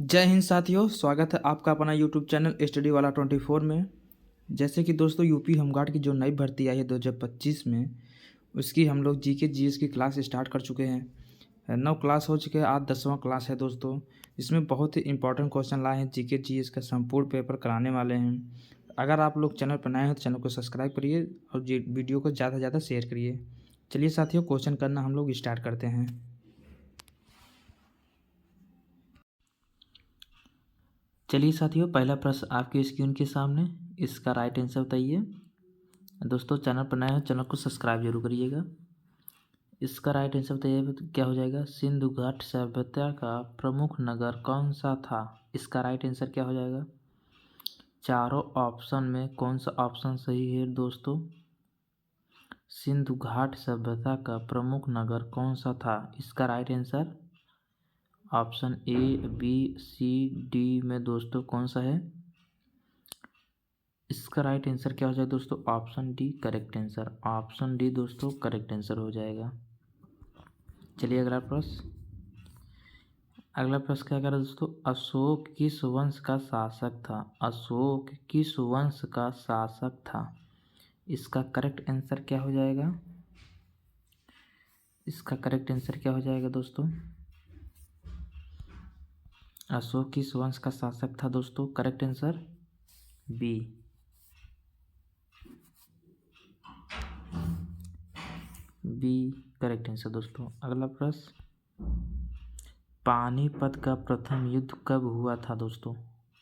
जय हिंद साथियों, स्वागत है आपका अपना यूट्यूब चैनल स्टडी वाला 24 में। जैसे कि दोस्तों यूपी होमगार्ड की जो नई भर्ती आई है 2025 में, उसकी हम लोग जीके जीएस की क्लास स्टार्ट कर चुके हैं। 9 क्लास हो चुके हैं, आज 10वां क्लास है दोस्तों। इसमें बहुत ही इंपॉर्टेंट क्वेश्चन लाए हैं, जीके जीएस का संपूर्ण पेपर कराने वाले हैं। अगर आप लोग चैनल पर नए हैं तो चैनल को सब्सक्राइब करिए और वीडियो को ज़्यादा से ज़्यादा शेयर करिए। चलिए साथियों, क्वेश्चन करना हम लोग स्टार्ट करते हैं। चलिए साथियों, पहला प्रश्न आपके स्क्रीन के सामने, इसका राइट आंसर बताइए। दोस्तों चैनल पर नए हो, चैनल को सब्सक्राइब जरूर करिएगा। इसका राइट आंसर बताइए क्या हो जाएगा। सिंधु घाट सभ्यता का प्रमुख नगर कौन सा था। इसका राइट आंसर क्या हो जाएगा। चारों ऑप्शन में कौन सा ऑप्शन सही है दोस्तों। सिंधु घाट सभ्यता का प्रमुख नगर कौन सा था। इसका right answer option A, B, C, D में दोस्तों कौन सा है। इसका राइट आंसर क्या हो जाएगा दोस्तों। Option D correct answer. Option D दोस्तों करेक्ट आंसर हो जाएगा। चलिए अगला प्रश्न। अगला प्रश्न क्या कह रहा है दोस्तों। अशोक किस वंश का शासक था। अशोक किस वंश का शासक था। इसका करेक्ट आंसर क्या हो जाएगा। इसका करेक्ट आंसर क्या हो जाएगा दोस्तों। अशोक किस वंश का शासक था दोस्तों। Correct answer B, B correct answer दोस्तों। अगला प्रश्न। पानीपत का प्रथम युद्ध कब हुआ था दोस्तों।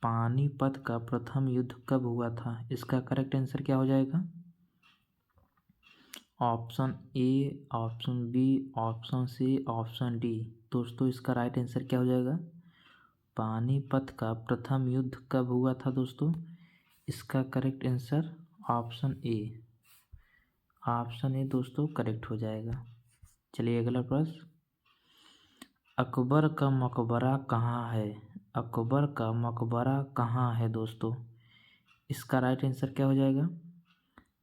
पानीपत का प्रथम युद्ध कब हुआ था। इसका करेक्ट आंसर क्या हो जाएगा। Option A, option B, option C, option D. दोस्तों इसका राइट आंसर क्या हो जाएगा। पानीपत का प्रथम युद्ध कब हुआ था दोस्तों। इसका correct answer option A. Option A दोस्तों करेक्ट हो जाएगा। चलिए अगला प्रश्न। अकबर का मकबरा कहाँ है। अकबर का मकबरा कहाँ है दोस्तों। इसका राइट आंसर क्या हो जाएगा।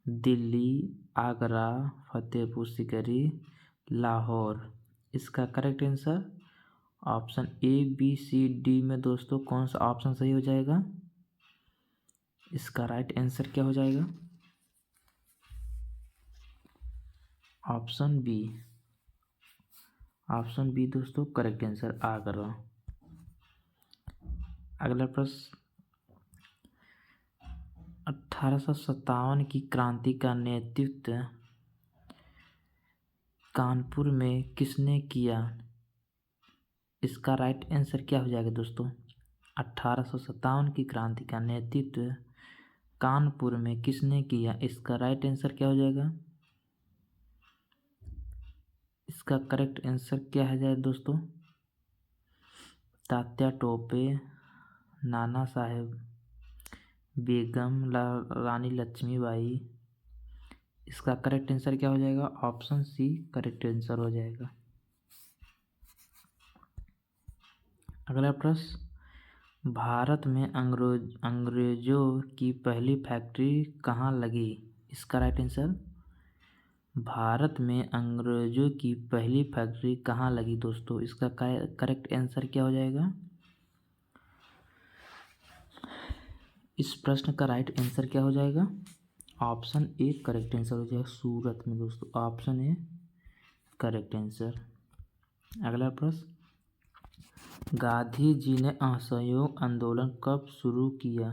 दिल्ली, आगरा, फतेहपुर सीकरी, लाहौर। इसका correct answer option A, B, C, D में दोस्तों कौन सा ऑप्शन सही हो जाएगा। इसका राइट आंसर क्या हो जाएगा। Option B. ऑप्शन बी दोस्तों करेक्ट आंसर आगरा। अगला प्रश्न। 1857 की क्रांति का नेतृत्व कानपुर में किसने किया। इसका राइट आंसर क्या हो जाएगा दोस्तों। 1857 की क्रांति का नेतृत्व कानपुर में किसने किया। इसका राइट आंसर क्या हो जाएगा। इसका करेक्ट आंसर क्या है जाए दोस्तों। तात्या टोपे, नाना साहेब, बेगम रानी लक्ष्मीबाई। इसका करेक्ट आंसर क्या हो जाएगा। ऑप्शन सी करेक्ट आंसर हो जाएगा। अगला प्रश्न। भारत में अंग्रेजों की पहली फैक्ट्री कहाँ लगी। इसका राइट आंसर। भारत में अंग्रेजों की पहली फैक्ट्री कहाँ लगी दोस्तों। इसका करेक्ट आंसर क्या हो जाएगा। इस प्रश्न का राइट आंसर क्या हो जाएगा। ऑप्शन ए करेक्ट आंसर हो जाएगा। सूरत में दोस्तों ऑप्शन ए करेक्ट आंसर। अगला प्रश्न। गांधी जी ने असहयोग आंदोलन कब शुरू किया।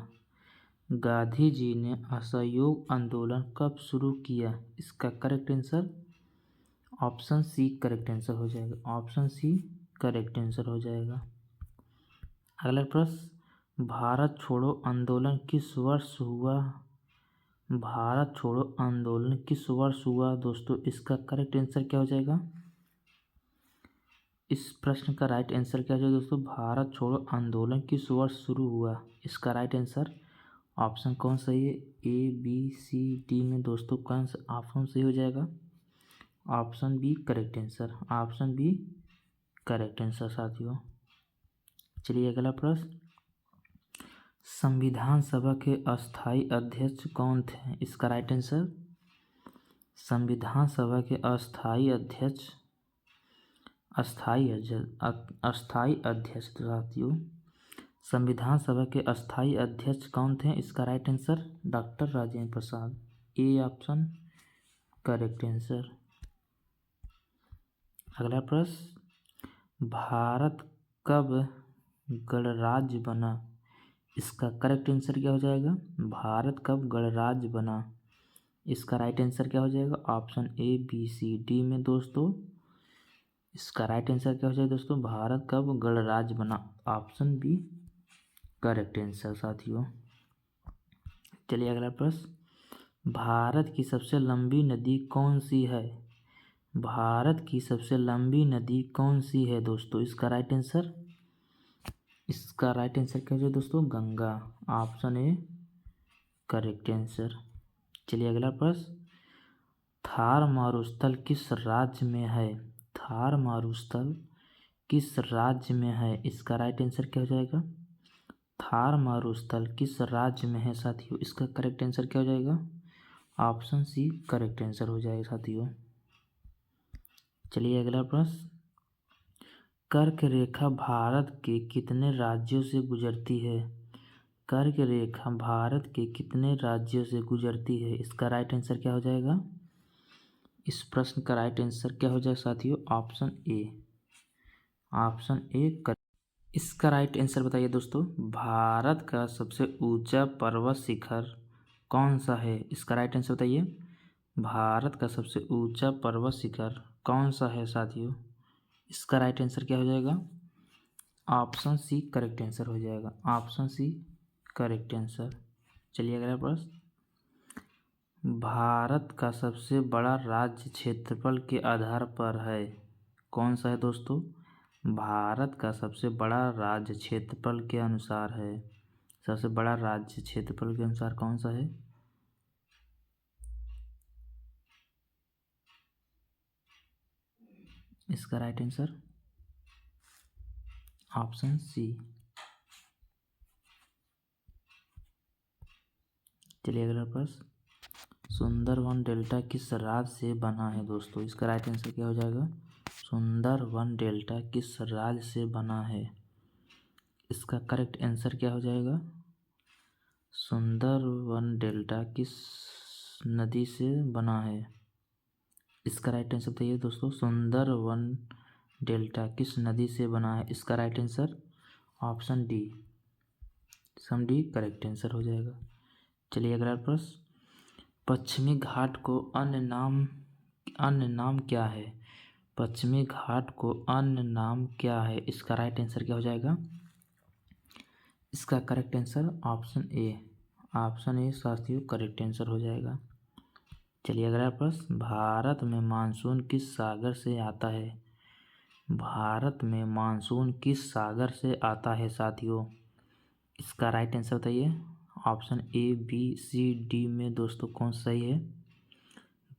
गांधी जी ने असहयोग आंदोलन कब शुरू किया। इसका correct answer option C correct answer हो जाएगा। ऑप्शन सी करेक्ट आंसर हो जाएगा। अगला प्रश्न। भारत छोड़ो आंदोलन किस वर्ष हुआ। भारत छोड़ो आंदोलन किस वर्ष हुआ दोस्तों। इसका करेक्ट आंसर क्या हो जाएगा। इस प्रश्न का राइट आंसर क्या हो जाएगा दोस्तों। भारत छोड़ो आंदोलन किस वर्ष शुरू हुआ। इसका राइट आंसर ऑप्शन कौन सही है। ए, बी, सी, डी में दोस्तों कौन सा ऑप्शन सही हो जाएगा। Option B correct answer. Option B correct answer साथियों। चलिए अगला प्रश्न। संविधान सभा के अस्थाई अध्यक्ष कौन थे। इसका राइट आंसर। संविधान सभा के अस्थाई अध्यक्ष साथियों संविधान सभा के अस्थायी अध्यक्ष कौन थे? इसका right answer doctor Rajendra Prasad. A option correct answer. अगला प्रश्न, भारत कब गणराज्य बना? इसका करेक्ट आंसर क्या हो जाएगा? भारत कब गणराज्य बना? इसका राइट आंसर क्या हो जाएगा? Option A B C D में दोस्तों इसका राइट आंसर क्या हो जाएगा दोस्तों? भारत कब गणराज्य बना? ऑप्शन बी करेक्ट आंसर साथियों। चलिए अगला प्रश्न, भारत की सबसे लंबी नदी कौन सी है? भारत की सबसे लंबी नदी कौन सी है दोस्तों? इसका राइट आंसर क्या हो जाएगा दोस्तों? Ganga. Option A correct answer. चलिए अगला प्रश्न, थार मारुस्थल किस राज्य में है? थार मारुस्थल किस राज्य में है? इसका राइट आंसर क्या हो जाएगा? थार मारुस्थल किस राज्य में है साथियों? इसका करेक्ट आंसर क्या हो जाएगा? ऑप्शन सी करेक्ट आंसर हो जाएगा साथियों। चलिए अगला प्रश्न, कर्क रेखा भारत के कितने राज्यों से गुजरती है? कर्क रेखा भारत के कितने राज्यों से गुजरती है? इसका राइट आंसर क्या हो जाएगा? इस प्रश्न का राइट आंसर क्या हो जाएगा साथियों? ऑप्शन ए इसका राइट आंसर बताइए दोस्तों। भारत का सबसे ऊंचा पर्वत शिखर कौन सा है? इसका राइट आंसर बताइए। भारत का सबसे ऊंचा पर्वत शिखर कौन सा है साथियों? इसका राइट आंसर क्या हो जाएगा? ऑप्शन सी करेक्ट आंसर हो जाएगा। Option C correct answer. चलिए अगला प्रश्न, भारत का सबसे बड़ा राज्य क्षेत्रफल के आधार पर है कौन सा है दोस्तों? भारत का सबसे बड़ा राज्य क्षेत्रफल के अनुसार है, सबसे बड़ा राज्य क्षेत्रफल के अनुसार कौन सा है? इसका राइट आंसर ऑप्शन सी। चलिए अगला प्रश्न, सुंदरवन डेल्टा किस राज्य से बना है दोस्तों? इसका राइट आंसर क्या हो जाएगा? सुंदरवन डेल्टा किस राज्य से बना है? इसका करेक्ट आंसर क्या हो जाएगा? सुंदरवन डेल्टा किस नदी से बना है? इसका राइट आंसर बताइए दोस्तों। सुंदरवन डेल्टा किस नदी से बना है? इसका right answer option D correct answer हो जाएगा। चलिए अगला प्रश्न, पश्चिमी घाट को अन्य नाम क्या है? पश्चिमी घाट को अन्य नाम क्या है? इसका राइट आंसर क्या हो जाएगा? इसका करेक्ट आंसर ऑप्शन ए साथियों करेक्ट आंसर हो जाएगा। चलिए अगला प्रश्न, भारत में मानसून किस सागर से आता है? भारत में मानसून किस सागर से आता है साथियों? इसका राइट आंसर बताइए। Option A B C D में दोस्तों कौन सही है?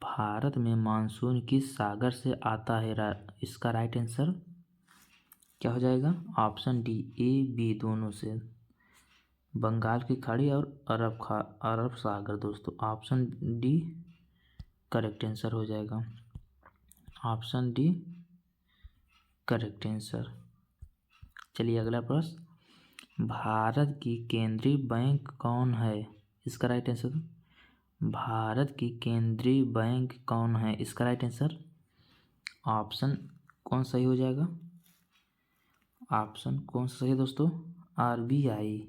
भारत में मानसून किस सागर से आता है? इसका राइट आंसर क्या हो जाएगा? ऑप्शन डी ए बी दोनों से, बंगाल की खाड़ी और अरब सागर दोस्तों। ऑप्शन डी करेक्ट आंसर हो जाएगा। Option D correct answer. चलिए अगला प्रश्न, भारत की केंद्रीय बैंक कौन है? इसका राइट आंसर, भारत की केंद्रीय बैंक कौन है? इसका राइट आंसर ऑप्शन कौन सही हो जाएगा? ऑप्शन कौन सा सही है दोस्तों? RBI।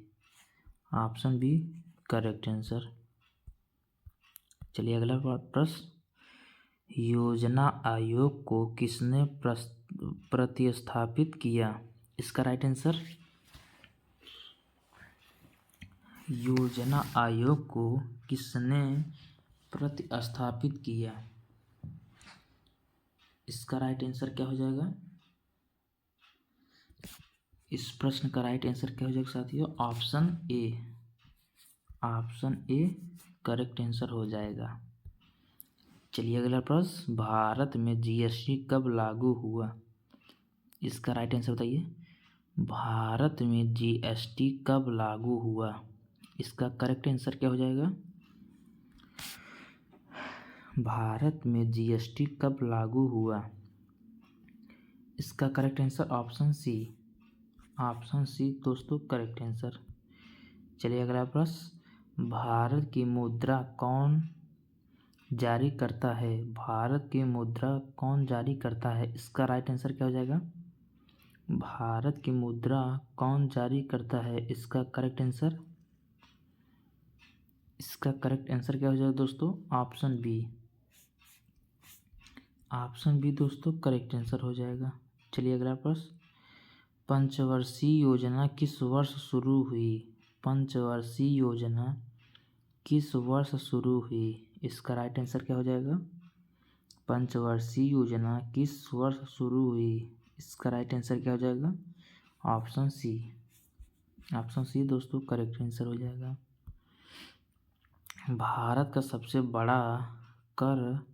Option B correct answer. चलिए अगला प्रश्न, योजना आयोग को किसने प्रतिस्थापित किया? इसका राइट आंसर, योजना आयोग को किसने प्रतिस्थापित किया? इसका राइट आंसर क्या हो जाएगा? इस प्रश्न का राइट आंसर क्या हो जाएगा साथियों? ऑप्शन ए करेक्ट आंसर हो जाएगा। चलिए अगला प्रश्न, भारत में GST कब लागू हुआ? इसका राइट आंसर बताइए। भारत में GST कब लागू हुआ? इसका करेक्ट आंसर क्या हो जाएगा? भारत में GST कब लागू हुआ? इसका correct answer option C option C दोस्तों करेक्ट आंसर। चलिए अगला प्रश्न, भारत की मुद्रा कौन जारी करता है? भारत की मुद्रा कौन जारी करता है? इसका राइट आंसर क्या हो जाएगा? भारत की मुद्रा कौन जारी करता है? इसका करेक्ट आंसर क्या हो जाएगा दोस्तों? Option B. ऑप्शन बी दोस्तों करेक्ट आंसर हो जाएगा। चलिए अगला प्रश्न, पंचवर्षीय योजना किस वर्ष शुरू हुई? पंचवर्षीय योजना किस वर्ष शुरू हुई? इसका राइट आंसर क्या हो जाएगा? पंचवर्षीय योजना किस वर्ष शुरू हुई? इसका राइट आंसर क्या हो जाएगा? Option C. ऑप्शन सी दोस्तों करेक्ट आंसर हो जाएगा। भारत का सबसे बड़ा कर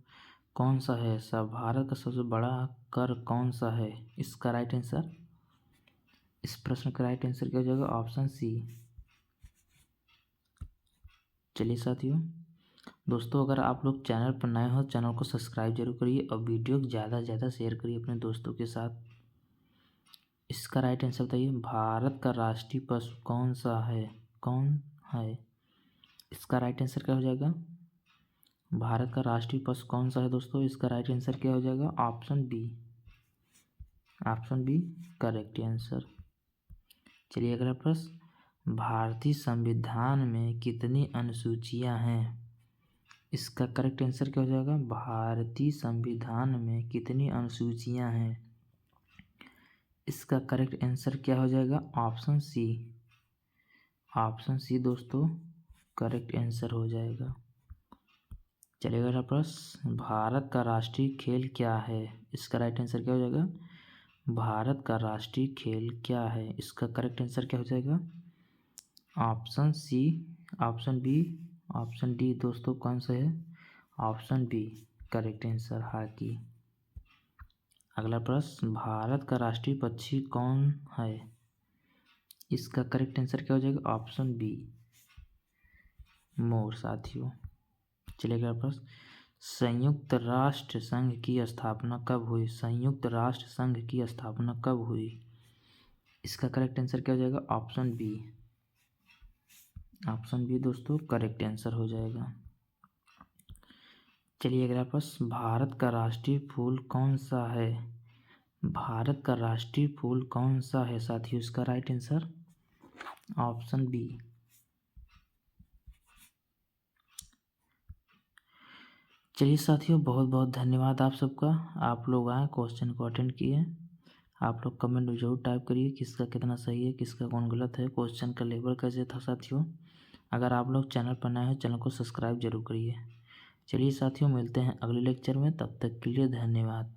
कौन सा है? भारत का सबसे बड़ा कर कौन सा है? इसका राइट आंसर, इस प्रश्न का राइट आंसर क्या हो जाएगा? Option C. चलिए साथियों, दोस्तों अगर आप लोग चैनल पर नए हो चैनल को सब्सक्राइब जरूर करिए और वीडियो को ज़्यादा से ज़्यादा शेयर करिए अपने दोस्तों के साथ। इसका राइट आंसर बताइए, भारत का राष्ट्रीय पशु कौन सा है? कौन है? इसका राइट आंसर क्या हो जाएगा? भारत का राष्ट्रीय पशु कौन सा है दोस्तों? इसका राइट आंसर क्या हो जाएगा? Option B. Option B correct answer. चलिए अगला प्रश्न, भारतीय संविधान में कितनी अनुसूचियां हैं? इसका करेक्ट आंसर क्या हो जाएगा? भारतीय संविधान में कितनी अनुसूचियां हैं? इसका करेक्ट आंसर क्या हो जाएगा? Option C. ऑप्शन सी दोस्तों करेक्ट आंसर हो जाएगा। चलिए अगला प्रश्न, भारत का राष्ट्रीय खेल क्या है? इसका राइट आंसर क्या हो जाएगा? भारत का राष्ट्रीय खेल क्या है? इसका करेक्ट आंसर क्या हो जाएगा? Option C, option B, option D दोस्तों कौन सा है? Option B correct answer hockey. अगला प्रश्न, भारत का राष्ट्रीय पक्षी कौन है? इसका करेक्ट आंसर क्या हो जाएगा? ऑप्शन बी मोर साथियों। चलिए अगला प्रश्न, संयुक्त राष्ट्र संघ की स्थापना कब हुई? संयुक्त राष्ट्र संघ की स्थापना कब हुई? इसका करेक्ट आंसर क्या हो जाएगा? Option B. ऑप्शन बी दोस्तों करेक्ट आंसर हो जाएगा। चलिए अगला प्रश्न, भारत का राष्ट्रीय फूल कौन सा है? भारत का राष्ट्रीय फूल कौन सा है साथियों? इसका राइट आंसर ऑप्शन बी। चलिए साथियों, बहुत बहुत धन्यवाद आप सबका। आप लोग आए क्वेश्चन को अटेंड किए। आप लोग कमेंट में जरूर टाइप करिए किसका कितना सही है, किसका कौन गलत है, क्वेश्चन का लेवल कैसे था साथियों। अगर आप लोग चैनल पर नए हैं चैनल को सब्सक्राइब जरूर करिए। चलिए साथियों, मिलते हैं अगले लेक्चर में, तब तक के लिए धन्यवाद।